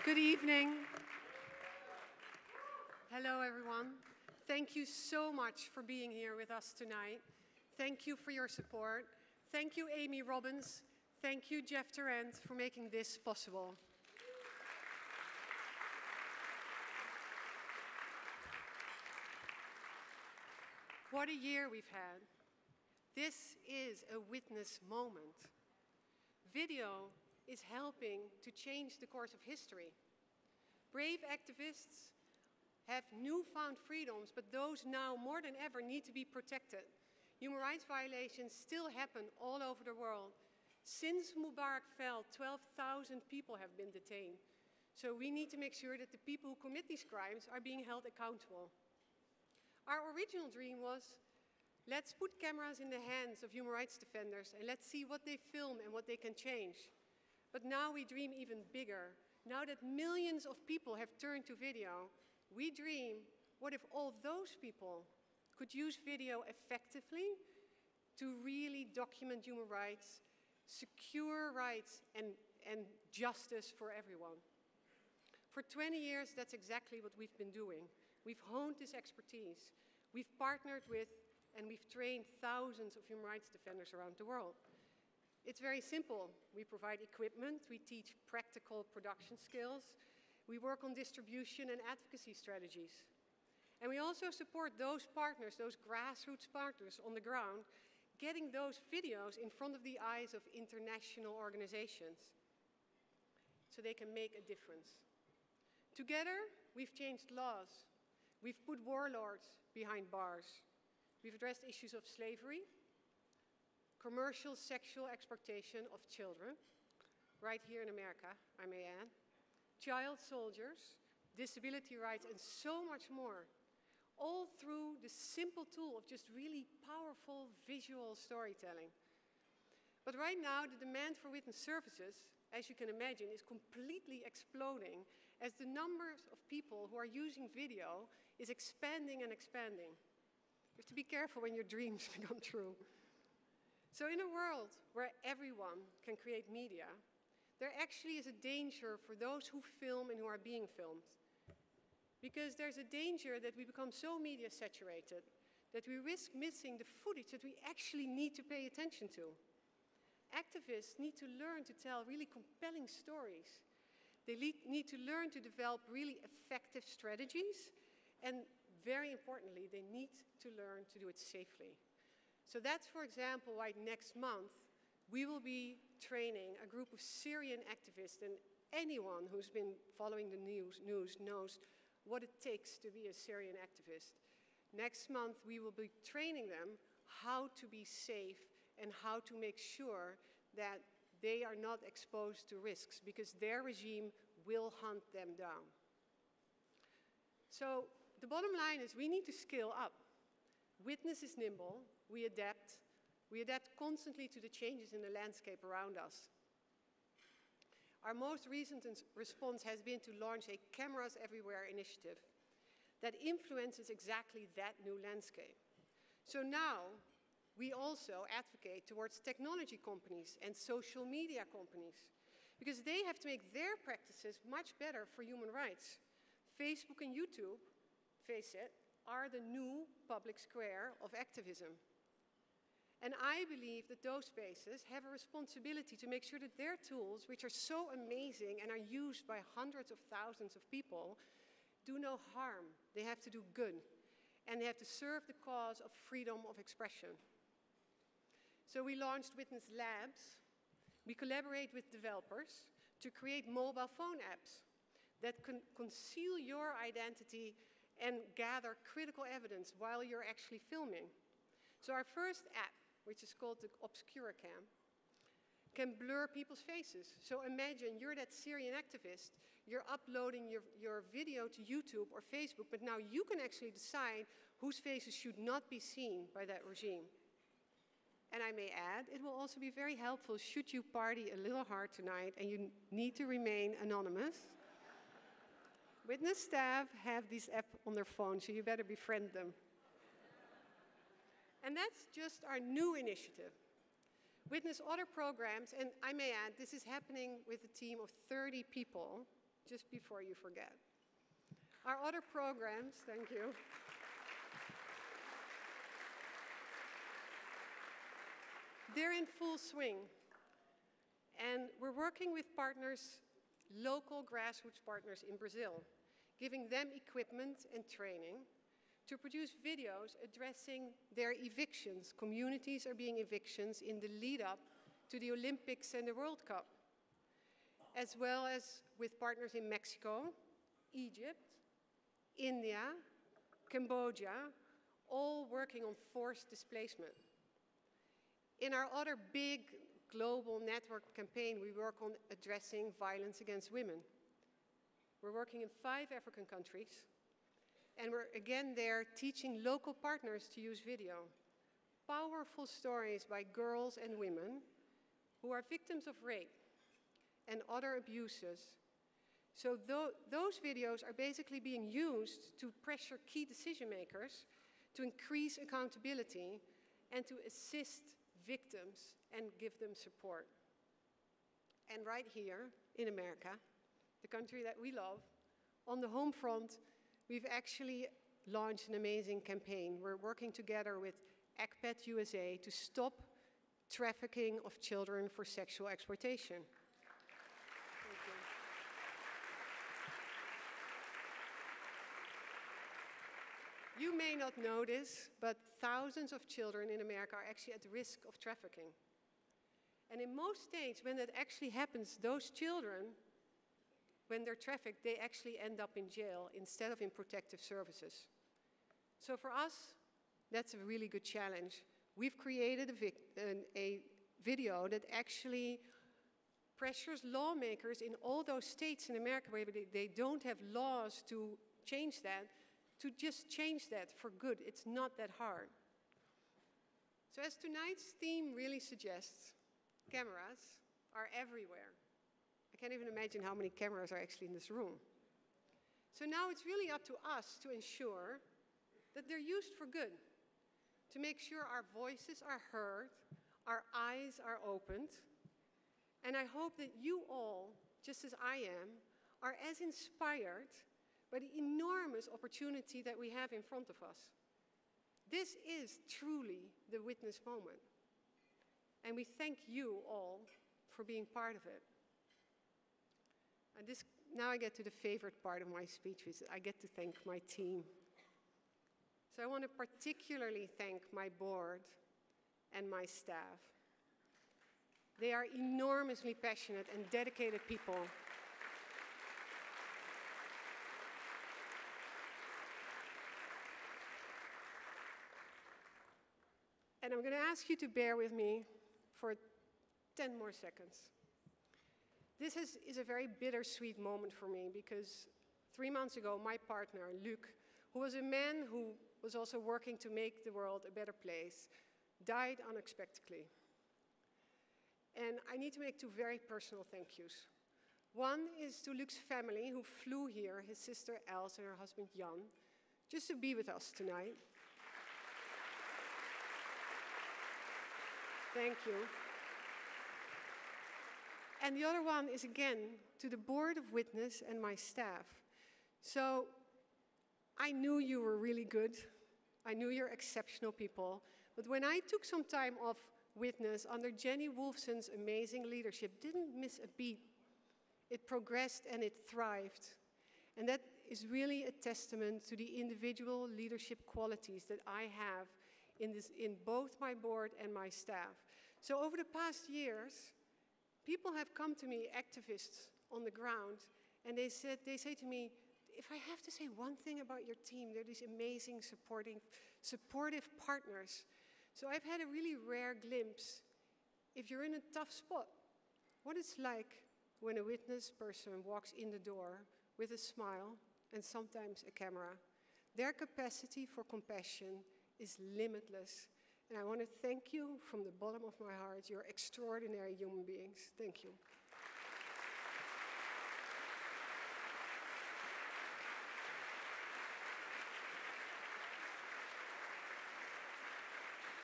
Good evening. Hello, everyone. Thank you so much for being here with us tonight. Thank you for your support. Thank you, Amy Robbins. Thank you, Jeff Tarrant, for making this possible. What a year we've had. This is a witness moment. Video is helping to change the course of history. Brave activists have newfound freedoms, but those now more than ever need to be protected. Human rights violations still happen all over the world. Since Mubarak fell, 12,000 people have been detained. So we need to make sure that the people who commit these crimes are being held accountable. Our original dream was, let's put cameras in the hands of human rights defenders and let's see what they film and what they can change. But now we dream even bigger. Now that millions of people have turned to video, we dream, what if all those people could use video effectively to really document human rights, secure rights, and justice for everyone? For 20 years, that's exactly what we've been doing. We've honed this expertise. We've partnered with and we've trained thousands of human rights defenders around the world. It's very simple. We provide equipment, we teach practical production skills, we work on distribution and advocacy strategies. And we also support those partners, those grassroots partners on the ground, getting those videos in front of the eyes of international organizations so they can make a difference. Together, we've changed laws. We've put warlords behind bars. We've addressed issues of slavery, commercial sexual exploitation of children, right here in America, I may add, child soldiers, disability rights, and so much more, all through the simple tool of just really powerful visual storytelling. But right now, the demand for witness services, as you can imagine, is completely exploding as the numbers of people who are using video is expanding and expanding. You have to be careful when your dreams become true. So in a world where everyone can create media, there actually is a danger for those who film and who are being filmed. Because there's a danger that we become so media saturated that we risk missing the footage that we actually need to pay attention to. Activists need to learn to tell really compelling stories. They need to learn to develop really effective strategies, and very importantly, they need to learn to do it safely. So that's, for example, why next month we will be training a group of Syrian activists, and anyone who's been following the news knows what it takes to be a Syrian activist. Next month we will be training them how to be safe and how to make sure that they are not exposed to risks, because their regime will hunt them down. So the bottom line is we need to scale up. Witness is nimble. We adapt constantly to the changes in the landscape around us. Our most recent response has been to launch a Cameras Everywhere initiative that influences exactly that new landscape. So now we also advocate towards technology companies and social media companies, because they have to make their practices much better for human rights. Facebook and YouTube, face it, are the new public square of activism. And I believe that those spaces have a responsibility to make sure that their tools, which are so amazing and are used by hundreds of thousands of people, do no harm. They have to do good. And they have to serve the cause of freedom of expression. So we launched Witness Labs. We collaborate with developers to create mobile phone apps that can conceal your identity and gather critical evidence while you're actually filming. So our first app, which is called the ObscuraCam, can blur people's faces. So imagine you're that Syrian activist, you're uploading your video to YouTube or Facebook, but now you can actually decide whose faces should not be seen by that regime. And I may add, it will also be very helpful should you party a little hard tonight and you need to remain anonymous. Witness staff have this app on their phone, so you better befriend them. And that's just our new initiative. Witness other programs, and I may add, this is happening with a team of 30 people, just before you forget. Our other programs, thank you. They're in full swing. And we're working with partners, local grassroots partners in Brazil, giving them equipment and training to produce videos addressing their evictions. Communities are being evictions in the lead up to the Olympics and the World Cup, as well as with partners in Mexico, Egypt, India, Cambodia, all working on forced displacement. In our other big global network campaign, we work on addressing violence against women. We're working in 5 African countries, and we're again there teaching local partners to use video. Powerful stories by girls and women who are victims of rape and other abuses. So those videos are basically being used to pressure key decision makers to increase accountability and to assist victims and give them support. And right here in America, the country that we love, on the home front, we've actually launched an amazing campaign. We're working together with ACPET USA to stop trafficking of children for sexual exploitation. Thank you. You may not know this, but thousands of children in America are actually at risk of trafficking. And in most states, when that actually happens, those children, when they're trafficked, they actually end up in jail instead of in protective services. So for us, that's a really good challenge. We've created a video that actually pressures lawmakers in all those states in America where they don't have laws to change that, to just change that for good. It's not that hard. So as tonight's theme really suggests, cameras are everywhere. I can't even imagine how many cameras are actually in this room. So now it's really up to us to ensure that they're used for good, to make sure our voices are heard, our eyes are opened, and I hope that you all, just as I am, are as inspired by the enormous opportunity that we have in front of us. This is truly the witness moment. And we thank you all for being part of it. And now I get to the favorite part of my speech, which I get to thank my team. So I want to particularly thank my board and my staff. They are enormously passionate and dedicated people. And I'm going to ask you to bear with me for 10 more seconds. This is a very bittersweet moment for me because 3 months ago, my partner, Luc, who was a man who was also working to make the world a better place, died unexpectedly. And I need to make 2 very personal thank yous. One is to Luc's family who flew here, his sister Els and her husband Jan, just to be with us tonight. Thank you. And the other one is again to the Board of Witness and my staff. So I knew you were really good. I knew you're exceptional people. But when I took some time off Witness under Jenny Wolfson's amazing leadership, didn't miss a beat. It progressed and it thrived. And that is really a testament to the individual leadership qualities that I have in both my board and my staff. So over the past years, people have come to me, activists on the ground, and they say to me, if I have to say one thing about your team, they're these amazing, supportive partners. So I've had a really rare glimpse, if you're in a tough spot, what it's like when a witness person walks in the door with a smile and sometimes a camera. Their capacity for compassion is limitless. And I want to thank you from the bottom of my heart. You're extraordinary human beings. Thank you.